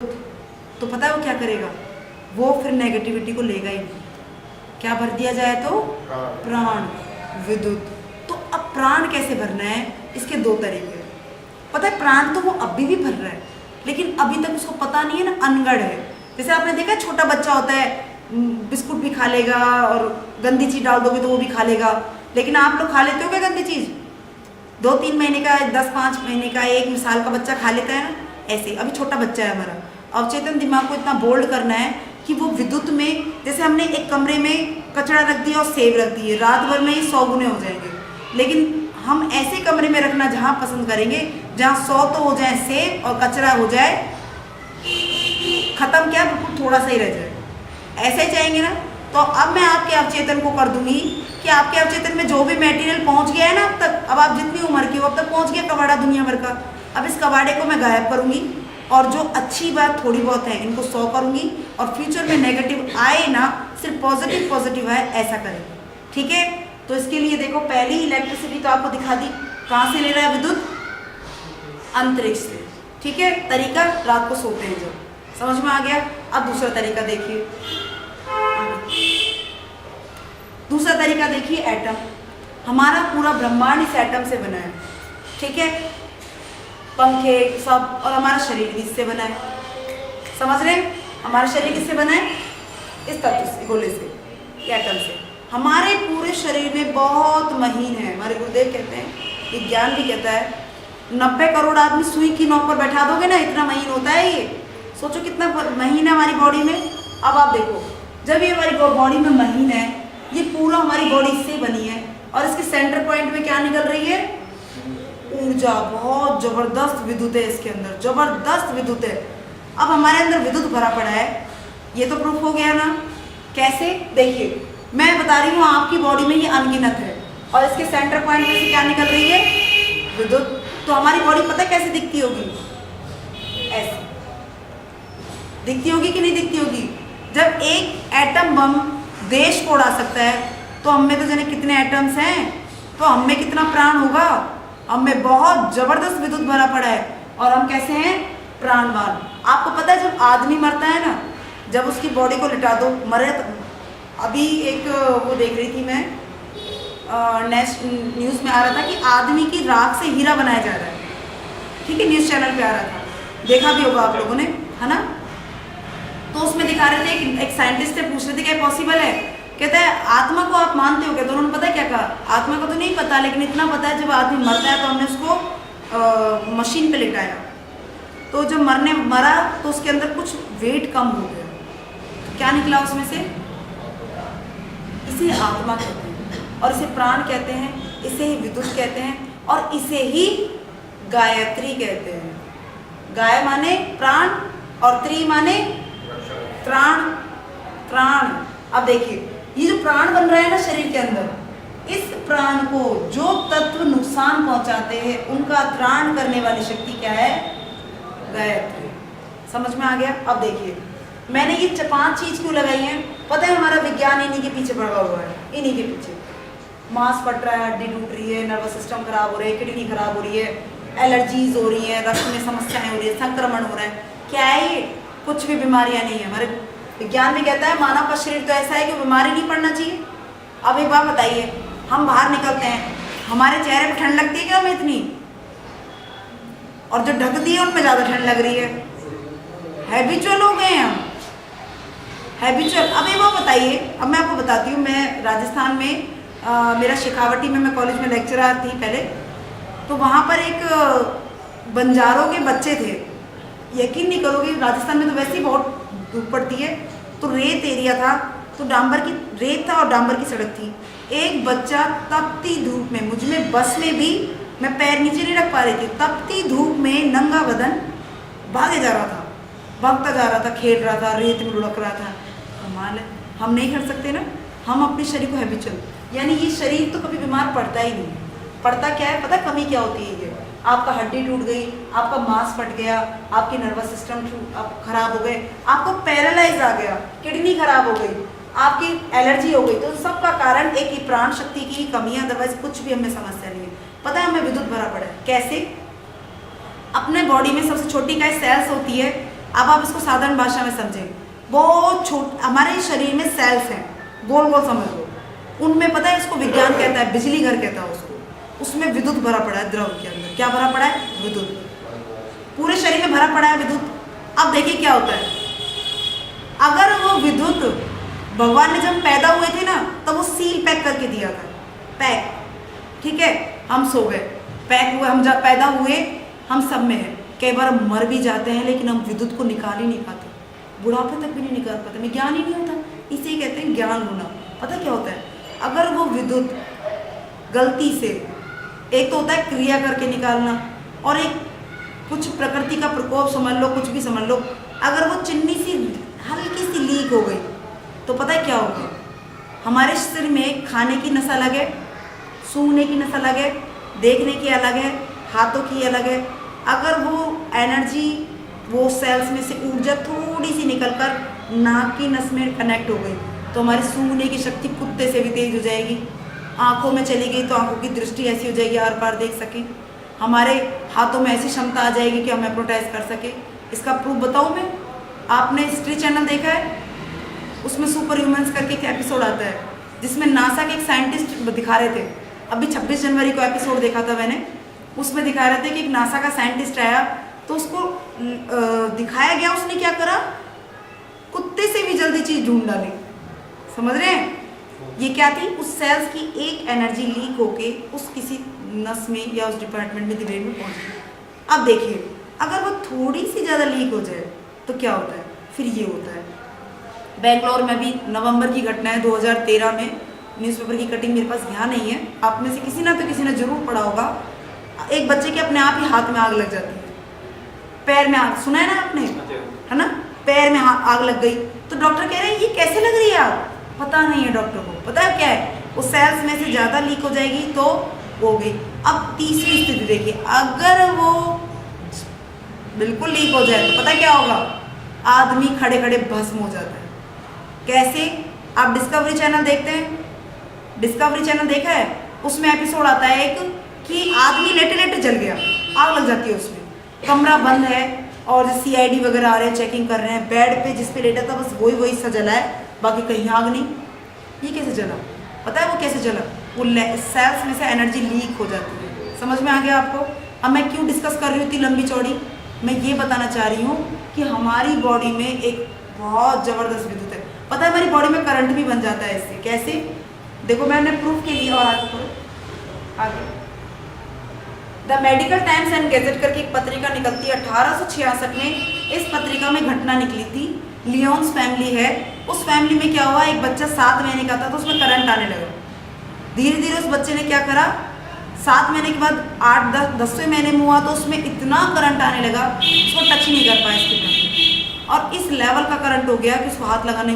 तो पता है वो क्या करेगा, वो फिर नेगेटिविटी को लेगा ही नहीं। क्या भर दिया जाए तो प्राण विद्युत। तो अब प्राण कैसे भरना है, इसके दो तरीके हैं। पता है प्राण तो वो अभी भी भर रहा है, लेकिन अभी तक उसको पता नहीं है ना, अनगढ़ है। जैसे आपने देखा छोटा बच्चा होता है, बिस्कुट भी खा लेगा और गंदी चीज़ डाल दोगे तो वो भी खा लेगा, लेकिन आप लोग खा लेते हो क्या गंदी चीज़? 2-3 महीने का, 10-5 महीने का, 1 साल का बच्चा खा लेता है ना, ऐसे अभी छोटा बच्चा है हमारा। अवचेतन दिमाग को इतना बोल्ड करना है कि वो विद्युत में, जैसे हमने एक कमरे में कचरा रख दिया और सेब रख दिए, रात भर में ही 100 गुने हो जाएंगे। लेकिन हम ऐसे कमरे में रखना जहाँ पसंद करेंगे जहाँ 100 तो हो जाए सेब और कचरा हो जाए खत्म, क्या बिल्कुल थोड़ा सा ही रह जाए, ऐसे ही चाहेंगे ना। तो अब मैं आपके अवचेतन को कर दूंगी कि आपके अवचेतन में जो भी मटेरियल पहुंच गया है ना अब तक, अब आप जितनी उम्र की हो अब तक पहुंच गया कबाड़ा दुनिया भर का, अब इस कबाड़े को मैं गायब करूंगी और जो अच्छी बात थोड़ी बहुत है इनको 100 करूंगी, और फ्यूचर में नेगेटिव आए ना, सिर्फ पॉजिटिव पॉजिटिव आए, ऐसा करेंगे। ठीक है, तो इसके लिए देखो पहली इलेक्ट्रिसिटी तो आपको दिखा दी, कहाँ से ले रहा है विद्युत, अंतरिक्ष से। ठीक है, तरीका रात को सोते हैं जब, समझ में आ गया। अब दूसरा तरीका देखिए, दूसरा तरीका देखिए, एटम। हमारा पूरा ब्रह्मांड इस एटम से बना है। ठीक है, पंखे सब, और हमारा शरीर भी इससे बना है। समझ रहे हैं, हमारा शरीर किससे बना है, इस तत्व से, गोले से, एटम से। हमारे पूरे शरीर में बहुत महीन है, हमारे गुरुदेव कहते हैं, विज्ञान भी कहता है, 90 करोड़ आदमी सुई की नोक पर बैठा दोगे ना, इतना महीन होता है ये। सोचो कितना महीन है हमारी बॉडी में। अब आप देखो, जब ये हमारी बॉडी में महीन है, ये पूरा हमारी बॉडी इससे बनी है, और इसके सेंटर पॉइंट में क्या निकल रही है, ऊर्जा। बहुत जबरदस्त विद्युत है इसके अंदर, जबरदस्त विद्युत है। अब हमारे अंदर विद्युत भरा पड़ा है, ये तो प्रूफ हो गया ना। कैसे, देखिए मैं बता रही हूँ, आपकी बॉडी में ये अनगिनत है, और इसके सेंटर पॉइंट में से क्या निकल रही है, विद्युत। तो हमारी बॉडी पता है कैसे दिखती होगी, ऐसे दिखती होगी कि नहीं दिखती होगी। जब एक एटम बम देश को उड़ा सकता है, तो हम में तो जाने कितने एटम्स हैं, तो हम में कितना प्राण होगा। हम में बहुत जबरदस्त विद्युत भरा पड़ा है, और हम कैसे हैं, प्राणवान। आपको पता है जब आदमी मरता है ना, जब उसकी बॉडी को लिटा दो, मरे तो, अभी एक वो देख रही थी मैं, नेक्स्ट न्यूज़ में आ रहा था कि आदमी की राख से हीरा बनाया जा रहा है। ठीक है, न्यूज़ चैनल पे आ रहा था, देखा भी होगा आप लोगों ने, है ना। तो उसमें दिखा रहे थे, एक साइंटिस्ट से पूछ रहे थे क्या पॉसिबल है, कहता है आत्मा को आप मानते हो क्या? तो उन्होंने पता है क्या कहा, आत्मा को तो नहीं पता, लेकिन इतना पता है जब आदमी मरता है तो हमने उसको मशीन पे लिटाया, तो जब मरा तो उसके अंदर कुछ वेट कम हो गया, तो क्या निकला उसमें से, इसे आत्मा कहते हैं, और इसे प्राण कहते हैं, इसे ही विद्युत कहते हैं, और इसे ही गायत्री कहते हैं। गाय माने प्राण और त्री माने प्राण, प्राण। अब देखिए ये जो प्राण बन रहा है ना शरीर के अंदर, इस प्राण को जो तत्व नुकसान पहुंचाते हैं उनका त्राण करने वाली शक्ति क्या है, गायत्री। समझ में आ गया। अब देखिए मैंने ये 5 चीज क्यों लगाई हैं, पता है हमारा विज्ञान इन्हीं के पीछे पड़ा हुआ है, इन्हीं के पीछे। मांस फट रहा है, हड्डी टूट रही है, नर्वस सिस्टम खराब हो रही है, किडनी खराब हो रही है, एलर्जीज हो रही है, रक्त में समस्याएं हो रही है, संक्रमण हो रहा है। क्या है ये, कुछ भी बीमारियां नहीं है। हमारे विज्ञान भी कहता है मानव का शरीर तो ऐसा है कि बीमारी नहीं पड़ना चाहिए। अब एक बात बताइए, हम बाहर निकलते हैं, हमारे चेहरे पर ठंड लगती है क्या हमें इतनी, और जो ढकती है उनमें ज़्यादा ठंड लग रही है। हैबिचुअल हो गए हैं हम, हैबिचुअल। अब एक बात बताइए, अब मैं आपको बताती हूँ, मैं राजस्थान में मेरा शेखावटी में, मैं कॉलेज में लेक्चरर थी पहले, तो वहाँ पर एक बंजारों के बच्चे थे। यकीन नहीं करोगे, राजस्थान में तो वैसे ही बहुत धूप पड़ती है, तो रेत एरिया था, तो डांबर की रेत था और डांबर की सड़क थी। एक बच्चा तपती धूप में, मुझ में बस में भी मैं पैर नीचे नहीं रख पा रही थी, तपती धूप में नंगा बदन भागे जा रहा था, भागता जा रहा था, खेल रहा था, रेत में लुढ़क रहा था। कमाल है, हम नहीं कर सकते ना, हम अपने शरीर को हैबिचुअल, यानी ये शरीर तो कभी बीमार पड़ता ही नहीं। पड़ता क्या है पता, कमी क्या होती है, ये आपका हड्डी टूट गई, आपका मांस फट गया, आपकी नर्वस सिस्टम खराब हो गए, आपको पैरालाइज आ गया, किडनी खराब हो गई, आपकी एलर्जी हो गई, तो सबका कारण एक ही प्राण शक्ति की कमी है, अदरवाइज कुछ भी हमें समस्या नहीं है। पता है हमें विद्युत भरा पड़ा है कैसे, अपने बॉडी में सबसे छोटी काय सेल्स होती है, अब आप इसको साधारण भाषा में समझें। बहुत छोटे हमारे शरीर में सेल्स हैं, गोल गोल समझ लो, उनमें पता है इसको विज्ञान कहता है बिजली घर कहता है उसको, उसमें विद्युत भरा पड़ा है, द्रव के अंदर क्या भरा पड़ा है, विद्युत, पूरे शरीर में भरा पड़ा है विद्युत। अब देखिए क्या होता है, अगर वो विद्युत भगवान ने जब पैदा हुए थे ना तब वो सील पैक करके दिया था, पैक, ठीक है, हम सो गए, पैक हुए, हम जब पैदा हुए हम सब में है, कई बार हम मर भी जाते हैं लेकिन हम विद्युत को निकाल ही नहीं पाते, बुढ़ापे तक भी नहीं निकाल पाते, हमें ज्ञान ही नहीं होता, इसे कहते हैं ज्ञान होना। पता क्या होता है, अगर वो विद्युत गलती से, एक तो होता है क्रिया करके निकालना और एक कुछ प्रकृति का प्रकोप समझ लो, कुछ भी समझ लो, अगर वो चिन्नी सी हल्की सी लीक हो गई तो पता है क्या होगा, हमारे शरीर में खाने की नस अलग है, सूंघने की नस अलग है, देखने की अलग है, हाथों की अलग है, अगर वो एनर्जी, वो सेल्स में से ऊर्जा थोड़ी सी निकलकर नाक की नस में कनेक्ट हो गई तो हमारी सूंघने की शक्ति कुत्ते से भी तेज हो जाएगी, आंखों में चली गई तो आंखों की दृष्टि ऐसी हो जाएगी आर पार देख सकें, हमारे हाथों में ऐसी क्षमता आ जाएगी कि हम एप्रोटाइज कर सके। इसका प्रूफ बताऊं मैं, आपने हिस्ट्री चैनल देखा है, उसमें सुपर ह्यूमंस करके एक एपिसोड आता है जिसमें नासा के एक साइंटिस्ट दिखा रहे थे, अभी 26 जनवरी को एपिसोड देखा था मैंने, उसमें दिखा रहे थे कि एक नासा का साइंटिस्ट आया तो उसको दिखाया गया, उसने क्या करा, कुत्ते से भी जल्दी चीज ढूंढ डाली, समझ रहे हैं, ये क्या थी, उस सेल्स की एक एनर्जी लीक होके उस किसी नस में या उस डिपार्टमेंट में ब्रेन में पहुंच गई। अब देखिए अगर वो थोड़ी सी ज़्यादा लीक हो जाए तो क्या होता है, फिर ये होता है। बेंगलोर में भी नवंबर की घटना है 2013 में, न्यूज़पेपर की कटिंग मेरे पास यहाँ नहीं है, आप में से किसी ना तो किसी ने जरूर पढ़ा होगा, एक बच्चे के अपने आप ही हाथ में आग लग जाती है, पैर में आग, सुना है ना आपने, है ना, पैर में आग लग गई तो डॉक्टर कह रहे हैं ये कैसे लग रही है आग, पता नहीं है डॉक्टर को, पता है क्या है, वो सेल्स में से ज़्यादा लीक हो जाएगी तो हो गई। अब तीसरी स्थिति देखिए, अगर वो बिल्कुल लीक हो जाए तो पता क्या होगा, आदमी खड़े खड़े भस्म हो जाता है। कैसे, आप डिस्कवरी चैनल देखते हैं, डिस्कवरी चैनल देखा है, उसमें एपिसोड आता है एक कि आदमी लेटे लेटे जल गया, आग लग जाती है उसमें, कमरा बंद है और CID वगैरह आ रहे हैं, चेकिंग कर रहे हैं, बेड पे जिस पे लेटा था बस वही सा जला है, बाकी कहीं आग नहीं। ये कैसे जला, पता है वो कैसे जला, वो सेल्स में से एनर्जी लीक हो जाती है। समझ में आ गया आपको। अब मैं क्यों डिस्कस कर रही हूँ इतनी लंबी चौड़ी, मैं ये बताना चाह रही हूँ कि हमारी बॉडी में एक बहुत ज़बरदस्त विद्युत है, पता है हमारी बॉडी में करंट भी बन जाता है इससे। कैसे, देखो मैंने प्रूफ के लिए, और आगे the medical times and gadget करके एक पत्रिका निकलती है 1866 में, इस पत्रिका में घटना निकली थी, लियोन्स फैमिली है, उस फैमिली में क्या हुआ, एक बच्चा 7 महीने का था तो उसमें करंट आने लगा, धीरे धीरे उस बच्चे ने क्या करा, 7 महीने के बाद 8-10वें महीने में हुआ तो उसमें इतना करंट आने लगा उसको टच नहीं कर पाया इसके, और इस लेवल का करंट हो गया कि उसको हाथ लगाने